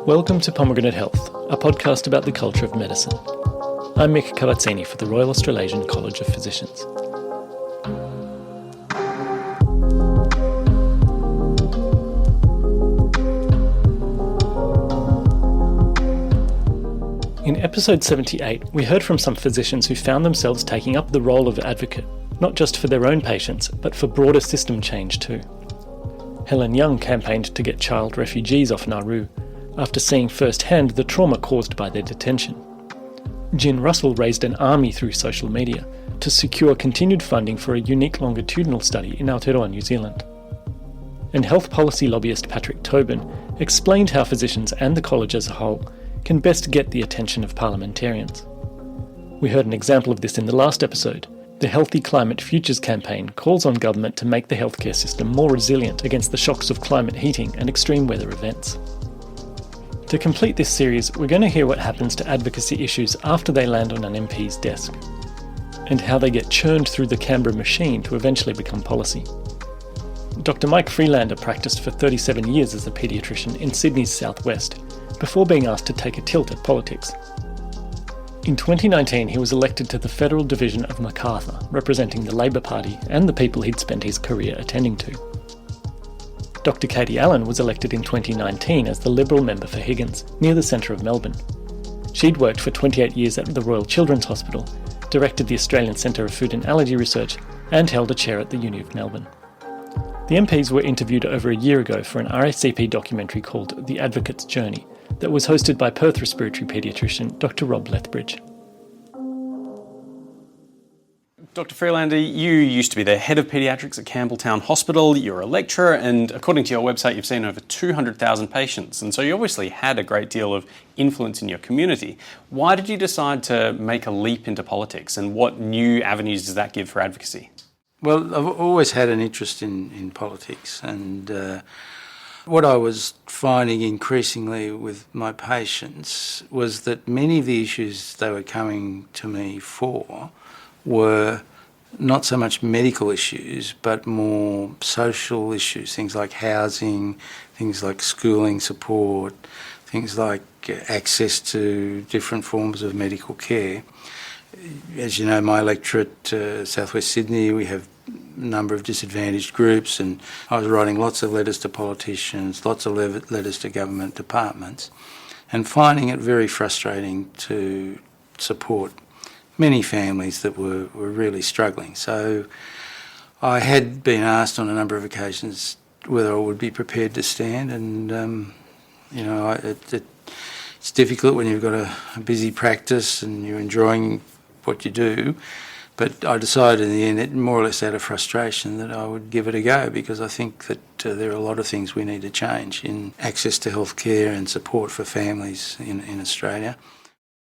Welcome to Pomegranate Health, a podcast about the culture of medicine. I'm Mick Cavazzini for the Royal Australasian College of Physicians. In episode 78, we heard from some physicians who found themselves taking up the role of advocate, not just for their own patients, but for broader system change too. Helen Young campaigned to get child refugees off Nauru, after seeing firsthand the trauma caused by their detention. Jin Russell raised an army through social media to secure continued funding for a unique longitudinal study in Aotearoa, New Zealand. And health policy lobbyist Patrick Tobin explained how physicians and the college as a whole can best get the attention of parliamentarians. We heard an example of this in the last episode. The Healthy Climate Futures campaign calls on government to make the healthcare system more resilient against the shocks of climate heating and extreme weather events. To complete this series, we're going to hear what happens to advocacy issues after they land on an MP's desk, and how they get churned through the Canberra machine to eventually become policy. Dr. Mike Freelander practiced for 37 years as a paediatrician in Sydney's southwest, before being asked to take a tilt at politics. In 2019, he was elected to the federal Division of Macarthur, representing the Labor Party and the people he'd spent his career attending to. Dr. Katie Allen was elected in 2019 as the Liberal member for Higgins, near the centre of Melbourne. She'd worked for 28 years at the Royal Children's Hospital, directed the Australian Centre of Food and Allergy Research, and held a chair at the Uni of Melbourne. The MPs were interviewed over a year ago for an RACP documentary called The Advocate's Journey that was hosted by Perth respiratory paediatrician Dr. Rob Lethbridge. Dr. Freelander, you used to be the head of paediatrics at Campbelltown Hospital, you're a lecturer, and according to your website, you've seen over 200,000 patients, and so you obviously had a great deal of influence in your community. Why did you decide to make a leap into politics, and what new avenues does that give for advocacy? Well, I've always had an interest in politics, and what I was finding increasingly with my patients was that many of the issues they were coming to me for were not so much medical issues, but more social issues, things like housing, things like schooling support, things like access to different forms of medical care. As you know, my electorate, South West Sydney, we have a number of disadvantaged groups, and I was writing lots of letters to politicians, lots of letters to government departments, and finding it very frustrating to support many families that were really struggling. So I had been asked on a number of occasions whether I would be prepared to stand, and it's difficult when you've got a busy practice and you're enjoying what you do, but I decided in the end, more or less out of frustration, that I would give it a go, because I think that there are a lot of things we need to change in access to healthcare and support for families in Australia.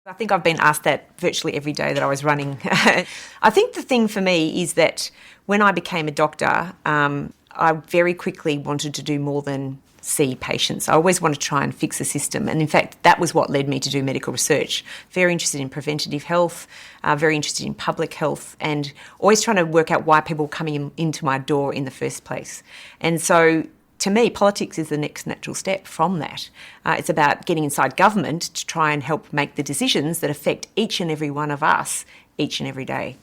I think I've been asked that virtually every day that I was running. I think the thing for me is that when I became a doctor, I very quickly wanted to do more than see patients. I always wanted to try and fix a system. And in fact, that was what led me to do medical research. Very interested in preventative health, very interested in public health, and always trying to work out why people were coming into my door in the first place. And so to me, politics is the next natural step from that. It's about getting inside government to try and help make the decisions that affect each and every one of us each and every day.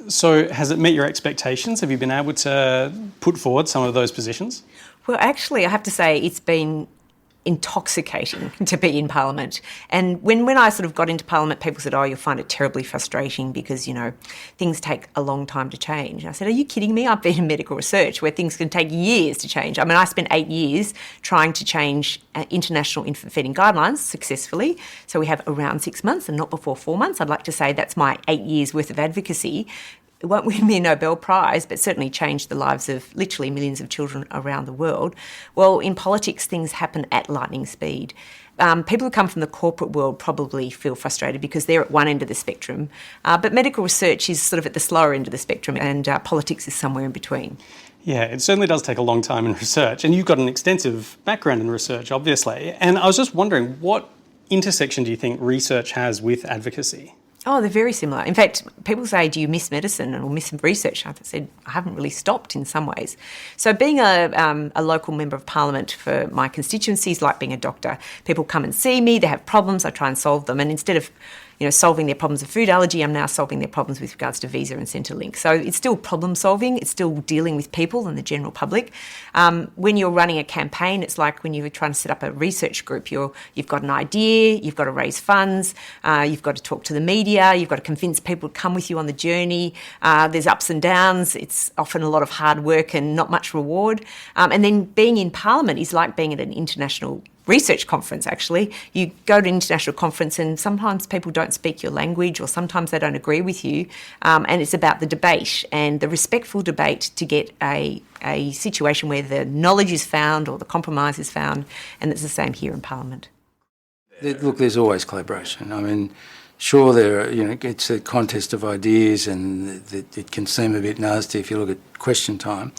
So has it met your expectations? Have you been able to put forward some of those positions? Well, actually, I have to say it's been intoxicating to be in Parliament. And when I sort of got into Parliament, people said, oh, you'll find it terribly frustrating because, things take a long time to change. And I said, are you kidding me? I've been in medical research where things can take years to change. I mean, I spent 8 years trying to change international infant feeding guidelines successfully. So we have around 6 months and not before 4 months. I'd like to say that's my 8 years worth of advocacy. It won't win me a Nobel Prize, but certainly change the lives of literally millions of children around the world. Well, in politics, things happen at lightning speed. People who come from the corporate world probably feel frustrated because they're at one end of the spectrum, but medical research is sort of at the slower end of the spectrum, and politics is somewhere in between. Yeah, it certainly does take a long time in research, and you've got an extensive background in research, obviously. And I was just wondering, what intersection do you think research has with advocacy? Oh, they're very similar. In fact, people say, do you miss medicine or miss research? I said, I haven't really stopped in some ways. So being a local member of parliament for my constituency is like being a doctor. People come and see me, they have problems, I try and solve them. And instead of solving their problems of food allergy, I'm now solving their problems with regards to visa and Centrelink. So it's still problem solving, it's still dealing with people and the general public. When you're running a campaign, it's like when you're trying to set up a research group. You've got an idea, you've got to raise funds, you've got to talk to the media, you've got to convince people to come with you on the journey. There's ups and downs, it's often a lot of hard work and not much reward. And then being in Parliament is like being at an international research conference, actually. You go to an international conference and sometimes people don't speak your language or sometimes they don't agree with you, and it's about the debate and the respectful debate to get a situation where the knowledge is found or the compromise is found, and it's the same here in Parliament. Look, there's always collaboration. I mean, sure, it's a contest of ideas and it can seem a bit nasty if you look at question time,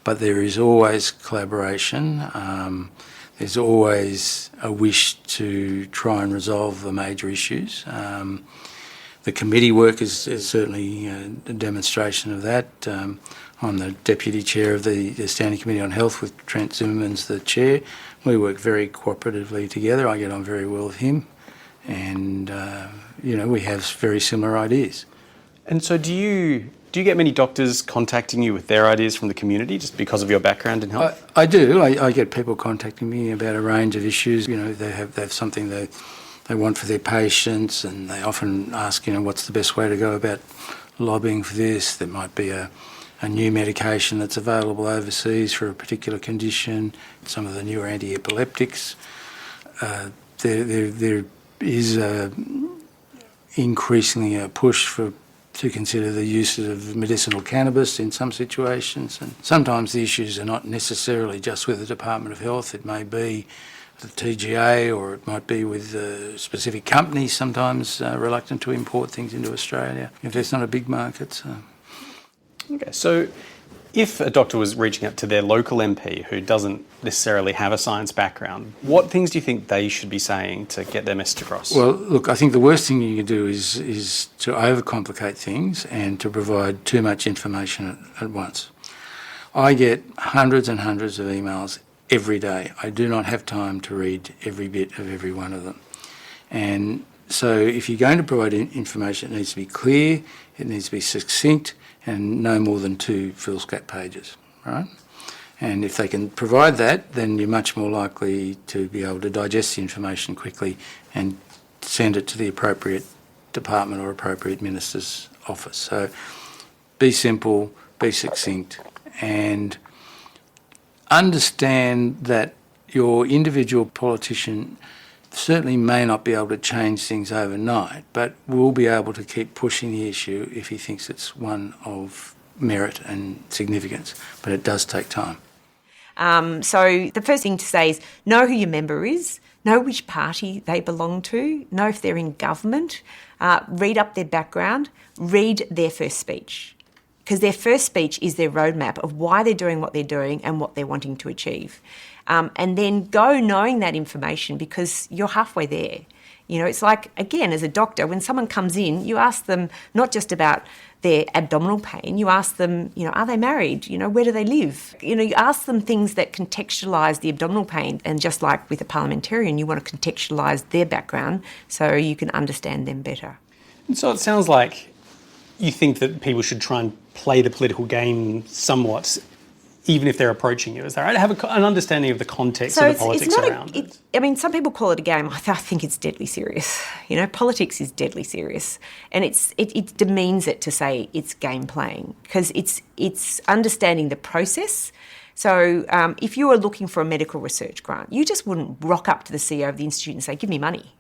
but there is always collaboration. There's always a wish to try and resolve the major issues. The committee work is certainly a demonstration of that. I'm the Deputy Chair of the Standing Committee on Health with Trent Zimmerman's the Chair. We work very cooperatively together. I get on very well with him and, we have very similar ideas. And so do you get many doctors contacting you with their ideas from the community just because of your background in health? I do. I get people contacting me about a range of issues. They have something they want for their patients, and they often ask, what's the best way to go about lobbying for this. There might be a new medication that's available overseas for a particular condition, some of the newer anti-epileptics. There is increasingly a push to consider the use of medicinal cannabis in some situations. And sometimes the issues are not necessarily just with the Department of Health. It may be the TGA, or it might be with specific companies sometimes reluctant to import things into Australia if there's not a big market. So. Okay, so if a doctor was reaching out to their local MP who doesn't necessarily have a science background, what things do you think they should be saying to get their message across? Well, look, I think the worst thing you can do is to overcomplicate things and to provide too much information at once. I get hundreds and hundreds of emails every day. I do not have time to read every bit of every one of them. And so if you're going to provide information, it needs to be clear, it needs to be succinct, and no more than 2 FRACP pages, right? And if they can provide that, then you're much more likely to be able to digest the information quickly and send it to the appropriate department or appropriate minister's office. So be simple, be succinct, and understand that your individual politician certainly may not be able to change things overnight, but will be able to keep pushing the issue if he thinks it's one of merit and significance. But it does take time. So the first thing to say is know who your member is, know which party they belong to, know if they're in government, read up their background, read their first speech. Because their first speech is their roadmap of why they're doing what they're doing and what they're wanting to achieve. And then go knowing that information, because you're halfway there. It's like, again, as a doctor, when someone comes in, you ask them not just about their abdominal pain, you ask them, are they married? Where do they live? You ask them things that contextualise the abdominal pain. And just like with a parliamentarian, you want to contextualise their background so you can understand them better. And so it sounds like you think that people should try and play the political game somewhat, even if they're approaching you. Is that right? Have an understanding of the context of the politics around it. I mean, some people call it a game. I think it's deadly serious. Politics is deadly serious. And it demeans it to say it's game playing, because it's understanding the process. So if you were looking for a medical research grant, you just wouldn't rock up to the CEO of the institute and say, give me money.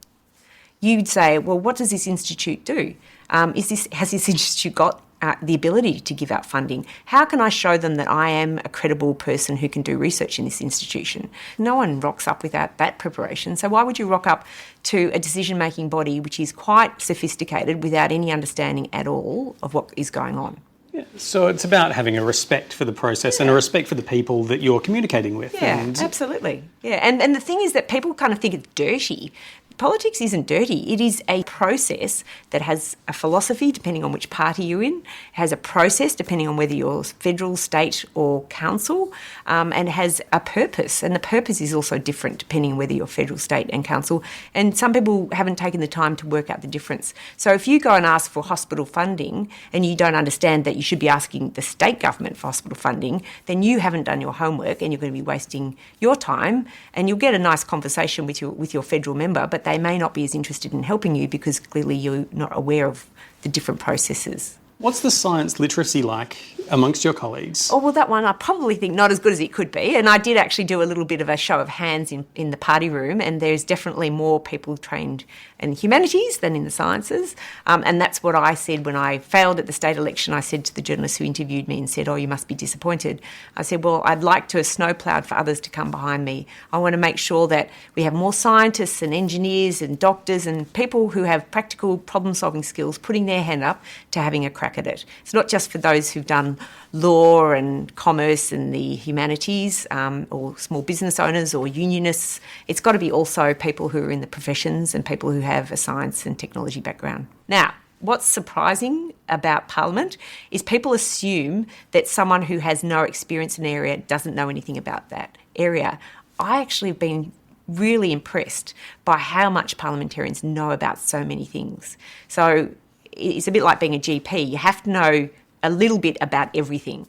You'd say, well, what does this institute do? Has this institute got the ability to give out funding? How can I show them that I am a credible person who can do research in this institution? No one rocks up without that preparation. So why would you rock up to a decision-making body which is quite sophisticated without any understanding at all of what is going on? Yeah. So it's about having a respect for the process and a respect for the people that you're communicating with. Yeah, absolutely. Yeah, and the thing is that people kind of think it's dirty. Politics isn't dirty. It is a process that has a philosophy depending on which party you're in, has a process depending on whether you're federal, state or council, and has a purpose. And the purpose is also different depending on whether you're federal, state and council. And some people haven't taken the time to work out the difference. So if you go and ask for hospital funding and you don't understand that you should be asking the state government for hospital funding, then you haven't done your homework and you're going to be wasting your time, and you'll get a nice conversation with your federal member, but they may not be as interested in helping you because clearly you're not aware of the different processes. What's the science literacy like amongst your colleagues? Oh, well, that one I probably think not as good as it could be. And I did actually do a little bit of a show of hands in the party room, and there's definitely more people trained in humanities than in the sciences. And that's what I said when I failed at the state election. I said to the journalist who interviewed me and said, "Oh, you must be disappointed." I said, "Well, I'd like to have snowploughed for others to come behind me. I want to make sure that we have more scientists and engineers and doctors and people who have practical problem-solving skills putting their hand up to having a crack at it. It's not just for those who've done law and commerce and the humanities, or small business owners or unionists. It's got to be also people who are in the professions and people who have a science and technology background." Now, what's surprising about Parliament is people assume that someone who has no experience in an area doesn't know anything about that area. I actually have been really impressed by how much parliamentarians know about so many things. So it's a bit like being a GP. You have to know a little bit about everything.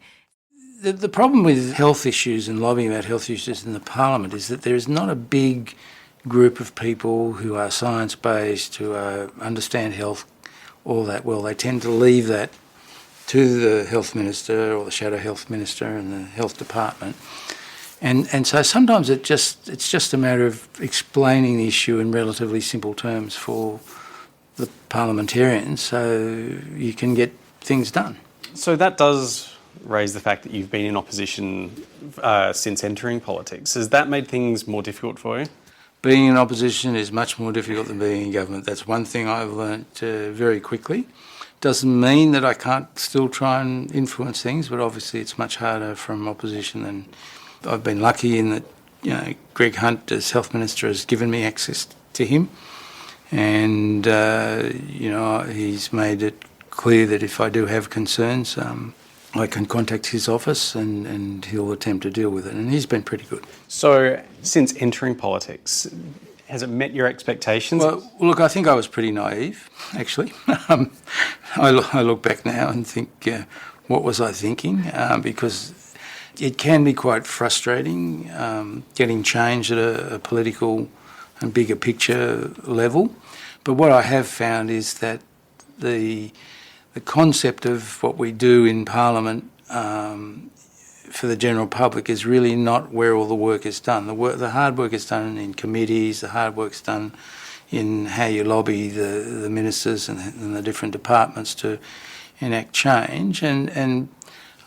The problem with health issues and lobbying about health issues in the Parliament is that there is not a big group of people who are science-based, who understand health all that well. They tend to leave that to the health minister or the shadow health minister and the health department. And so sometimes it's just a matter of explaining the issue in relatively simple terms for the parliamentarians so you can get things done. So that does raise the fact that you've been in opposition since entering politics. Has that made things more difficult for you? Being in opposition is much more difficult than being in government. That's one thing I've learnt very quickly. Doesn't mean that I can't still try and influence things, but obviously it's much harder from opposition than... I've been lucky in that, Greg Hunt as Health Minister has given me access to him, and, he's made it clear that if I do have concerns, I can contact his office and he'll attempt to deal with it, and he's been pretty good. So, since entering politics, has it met your expectations? Well, look, I think I was pretty naive, actually. I look back now and think, what was I thinking? Because it can be quite frustrating getting change at a political and bigger picture level. But what I have found is that the concept of what we do in Parliament for the general public is really not where all the work is done. The hard work is done in committees, the hard work is done in how you lobby the ministers and the different departments to enact change. And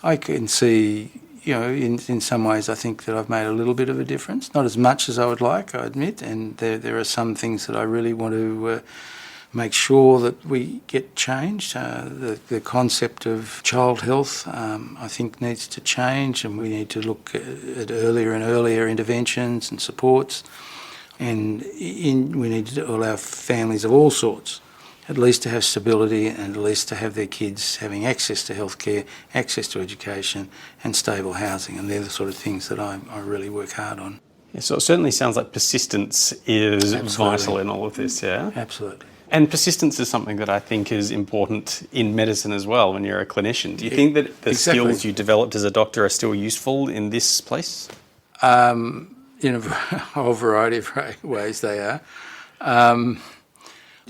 I can see, in some ways I think that I've made a little bit of a difference. Not as much as I would like, I admit, and there are some things that I really want to make sure that we get changed. The concept of child health, I think, needs to change, and we need to look at earlier and earlier interventions and supports. And we need to allow families of all sorts at least to have stability and at least to have their kids having access to healthcare, access to education and stable housing. And they're the sort of things that I really work hard on. Yeah, so it certainly sounds like persistence is Absolutely. vital in all of this, yeah? Absolutely. And persistence is something that I think is important in medicine as well when you're a clinician. Do you think that the skills you developed as a doctor are still useful in this place? In a whole variety of ways they are.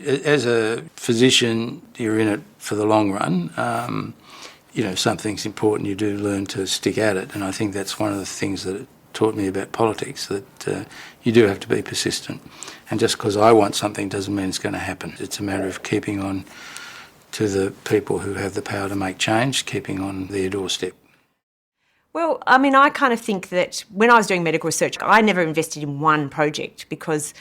As a physician, you're in it for the long run. Something's important, you do learn to stick at it. And I think that's one of the things that it taught me about politics, that you do have to be persistent. And just because I want something doesn't mean it's going to happen. It's a matter of keeping on to the people who have the power to make change, keeping on their doorstep. Well, I mean, I kind of think that when I was doing medical research, I never invested in one project because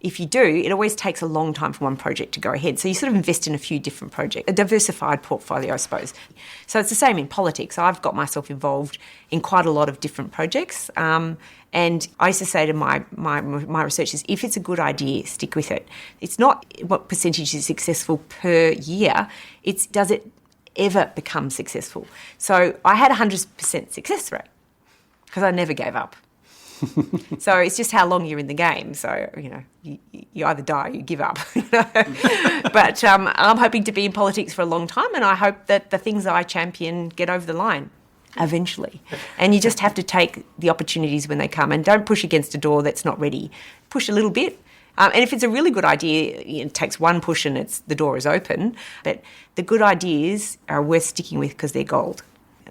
if you do, it always takes a long time for one project to go ahead. So you sort of invest in a few different projects, a diversified portfolio, I suppose. So it's the same in politics. I've got myself involved in quite a lot of different projects. And I used to say to my researchers, if it's a good idea, stick with it. It's not what percentage is successful per year, it's does it ever become successful. So I had 100% success rate because I never gave up. So it's just how long you're in the game. So, you either die or you give up. But I'm hoping to be in politics for a long time, and I hope that the things I champion get over the line eventually. And you just have to take the opportunities when they come, and don't push against a door that's not ready. Push a little bit. And if it's a really good idea, it takes one push and the door is open. But the good ideas are worth sticking with because they're gold.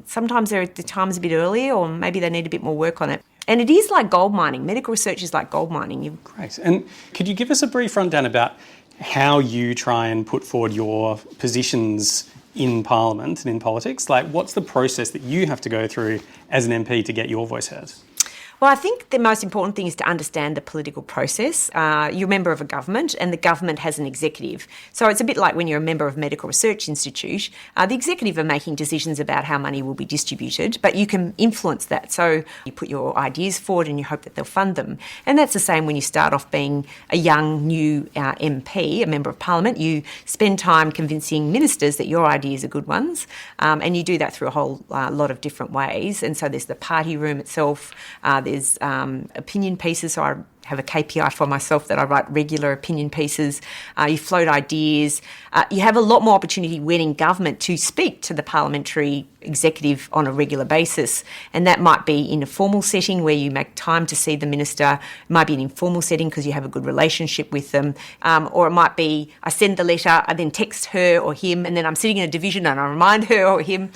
Sometimes they're at the times a bit earlier, or maybe they need a bit more work on it. And it is like gold mining. Medical research is like gold mining. Great. And could you give us a brief rundown about how you try and put forward your positions in Parliament and in politics? Like, what's the process that you have to go through as an MP to get your voice heard? Well, I think the most important thing is to understand the political process. You're a member of a government, and the government has an executive. So it's a bit like when you're a member of a medical research institute. The executive are making decisions about how money will be distributed, but you can influence that. So you put your ideas forward and you hope that they'll fund them. And that's the same when you start off being a young, new MP, a member of Parliament. You spend time convincing ministers that your ideas are good ones, and you do that through a whole lot of different ways. And so there's the party room itself, there's opinion pieces, so I have a KPI for myself that I write regular opinion pieces. You float ideas. You have a lot more opportunity when in government to speak to the parliamentary executive on a regular basis, and that might be in a formal setting where you make time to see the minister. It might be an informal setting because you have a good relationship with them, or it might be I send the letter, I then text her or him, and then I'm sitting in a division and I remind her or him,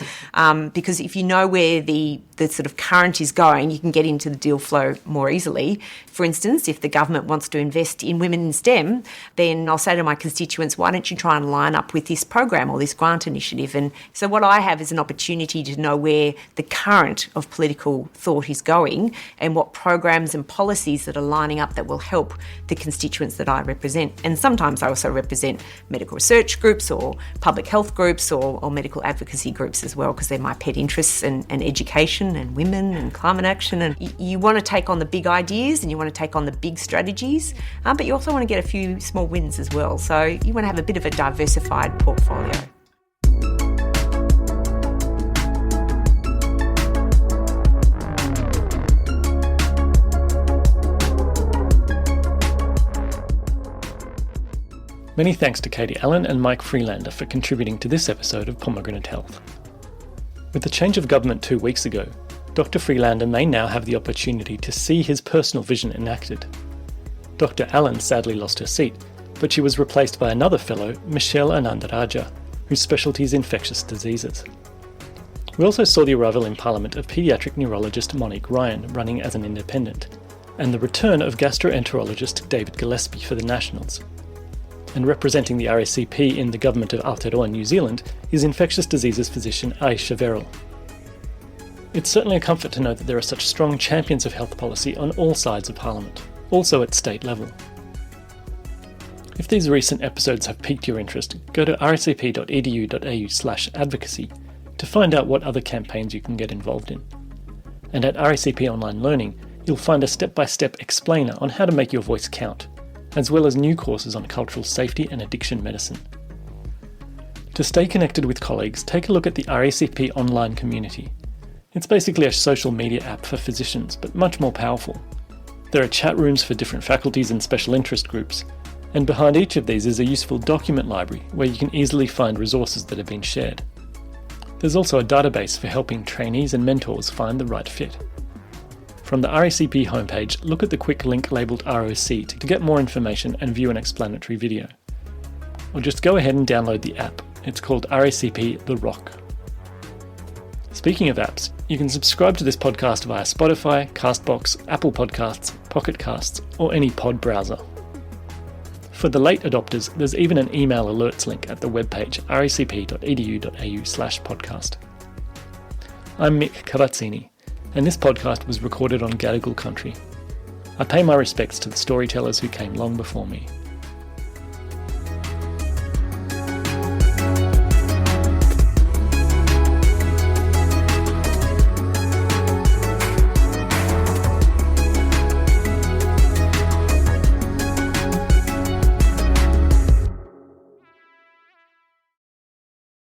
because if you know where the sort of current is going, you can get into the deal flow more easily. For instance, if the government wants to invest in women in STEM, then I'll say to my constituents, why don't you try and line up with this program or this grant initiative? And so what I have is an opportunity to know where the current of political thought is going and what programs and policies that are lining up that will help the constituents that I represent. And sometimes I also represent medical research groups or public health groups or medical advocacy groups as well, because they're my pet interests, and education and women and climate action. And you want to take on the big ideas and you want to take on the big strategies, but you also want to get a few small wins as well. So you want to have a bit of a diversified portfolio. Many thanks to Katie Allen and Mike Freelander for contributing to this episode of Pomegranate Health. With the change of government 2 weeks ago, Dr. Freelander may now have the opportunity to see his personal vision enacted. Dr. Allen sadly lost her seat, but she was replaced by another fellow, Michelle Anandaraja, whose specialty is infectious diseases. We also saw the arrival in Parliament of paediatric neurologist Monique Ryan running as an independent, and the return of gastroenterologist David Gillespie for the Nationals. And representing the RACP in the government of Aotearoa, New Zealand, is infectious diseases physician Aisha Verrill. It's certainly a comfort to know that there are such strong champions of health policy on all sides of Parliament, also at state level. If these recent episodes have piqued your interest, go to racp.edu.au/advocacy to find out what other campaigns you can get involved in. And at RACP Online Learning, you'll find a step-by-step explainer on how to make your voice count, as well as new courses on cultural safety and addiction medicine. To stay connected with colleagues, take a look at the RACP online community. It's basically a social media app for physicians, but much more powerful. There are chat rooms for different faculties and special interest groups, and behind each of these is a useful document library where you can easily find resources that have been shared. There's also a database for helping trainees and mentors find the right fit. From the RACP homepage, look at the quick link labelled ROC to get more information and view an explanatory video. Or just go ahead and download the app. It's called RACP The Rock. Speaking of apps, you can subscribe to this podcast via Spotify, Castbox, Apple Podcasts, Pocket Casts, or any pod browser. For the late adopters, there's even an email alerts link at the webpage racp.edu.au/podcast. I'm Mick Cavazzini, and this podcast was recorded on Gadigal country. I pay my respects to the storytellers who came long before me.